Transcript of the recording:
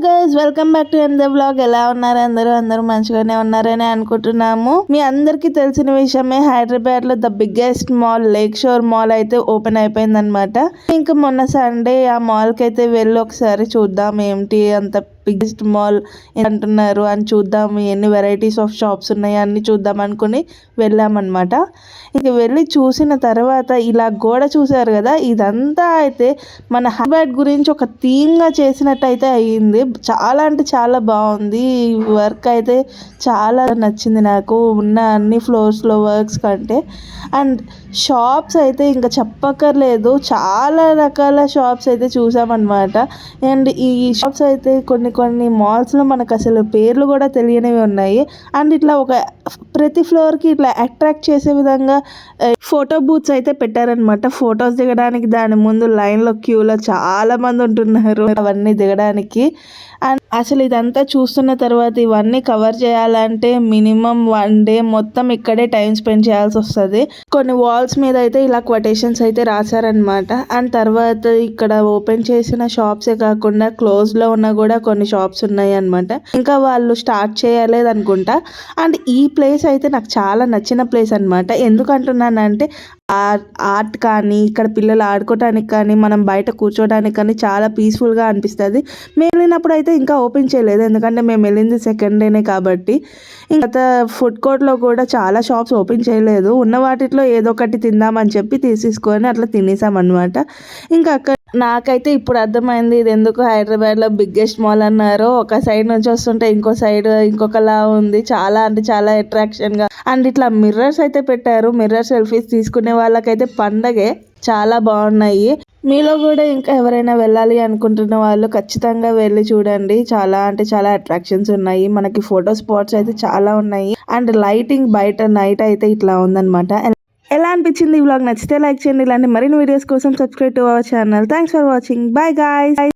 Guys, welcome back to under vlog. ఎలా ఉన్నారు అందరూ మంచిగానే ఉన్నారని అనుకుంటున్నాము. మీ అందరికి తెలిసిన విషయమే, హైదరాబాద్ లో the biggest mall Lake Shore Mall అయితే ఓపెన్ అయిపోయింది అనమాట. ఇంకా మొన్న సండే ఆ మాల్ కి అయితే వెళ్ళి ఒకసారి చూద్దాం ఏంటి అంత బిగ్గెస్ట్ మాల్ అంటున్నారు అని చూద్దాం, ఎన్ని వెరైటీస్ ఆఫ్ షాప్స్ ఉన్నాయి అన్ని చూద్దాం అనుకుని వెళ్ళామన్నమాట. ఇంక వెళ్ళి చూసిన తర్వాత ఇలా గోడ చూసారు కదా, ఇదంతా అయితే మన హైదరాబాద్ గురించి ఒక థీమ్గా చేసినట్టు అయితే అయ్యింది. చాలా అంటే చాలా బాగుంది. ఈ వర్క్ అయితే చాలా నచ్చింది నాకు, ఉన్న అన్ని ఫ్లోర్స్లో వర్క్స్ కంటే. అండ్ షాప్స్ అయితే ఇంకా చెప్పక్కర్లేదు, చాలా రకాల షాప్స్ అయితే చూసామన్నమాట. అండ్ ఈ షాప్స్ అయితే కొన్ని మాల్స్లో మనకు అసలు పేర్లు కూడా తెలియనివి ఉన్నాయి. అండ్ ఇట్లా ప్రతి ఫ్లోర్కి ఇట్లా అట్రాక్ట్ చేసే విధంగా ఫోటో బూత్స్ అయితే పెట్టారనమాట. ఫొటోస్ దిగడానికి దాని ముందు లైన్లో క్యూలో చాలా మంది ఉంటున్నారు అవన్నీ దిగడానికి. అండ్ అసలు ఇదంతా చూస్తున్న తర్వాత ఇవన్నీ కవర్ చేయాలంటే మినిమం 1 డే మొత్తం ఇక్కడే టైం స్పెండ్ చేయాల్సి వస్తుంది. కొన్ని వాల్స్ మీద అయితే ఇలా కొటేషన్స్ అయితే రాశారనమాట. అండ్ తర్వాత ఇక్కడ ఓపెన్ చేసిన షాప్సే కాకుండా క్లోజ్లో ఉన్న కూడా కొన్ని షాప్స్ ఉన్నాయి అనమాట. ఇంకా వాళ్ళు స్టార్ట్ చేయలేదు అనుకుంటా. అండ్ ఈ ప్లేస్ అయితే నాకు చాలా నచ్చిన ప్లేస్ అనమాట. ఎందుకంటున్నానంటే ఆర్ట్ కానీ, ఇక్కడ పిల్లలు ఆడుకోవడానికి కానీ, మనం బయట కూర్చోడానికి కానీ చాలా పీస్ఫుల్గా అనిపిస్తుంది. మేము వెళ్ళినప్పుడు అయితే ఇంకా ఓపెన్ చేయలేదు, ఎందుకంటే మేము వెళ్ళింది సెకండ్ డేనే కాబట్టి. ఇంకా ఫుడ్ కోర్ట్లో కూడా చాలా షాప్స్ ఓపెన్ చేయలేదు. ఉన్న వాటిలో ఏదో ఒకటి తిందామని చెప్పి తీసేసుకొని అట్లా తినేసామన్నమాట. ఇంకా అక్కడ నాకైతే ఇప్పుడు అర్థమైంది ఇది ఎందుకు హైదరాబాద్లో బిగ్గెస్ట్ మాల్ అన్నారో. ఒక సైడ్ నుంచి వస్తుంటే ఇంకో సైడ్ ఇంకొకలా ఉంది, చాలా అంటే చాలా అట్రాక్షన్గా. అండ్ ఇట్లా మిర్రర్స్ అయితే పెట్టారు, మిర్రర్ సెల్ఫీస్ తీసుకునే వాళ్ళకైతే పండగే. చాలా బాగున్నాయి. మీలో కూడా ఇంకా ఎవరైనా వెళ్ళాలి అనుకుంటున్న వాళ్ళు ఖచ్చితంగా వెళ్ళి చూడండి. చాలా అంటే చాలా అట్రాక్షన్స్ ఉన్నాయి, మనకి ఫోటో స్పాట్స్ అయితే చాలా ఉన్నాయి. అండ్ లైటింగ్ బయట నైట్ అయితే ఇట్లా ఉందన్నమాట. ఎలా అనిపించింది ఈ వ్లాగ్? నచ్చితే లైక్ చేయండి. ఇలాంటి మరిన్ని వీడియోస్ కోసం subscribe to our channel. Thanks for watching. By guys.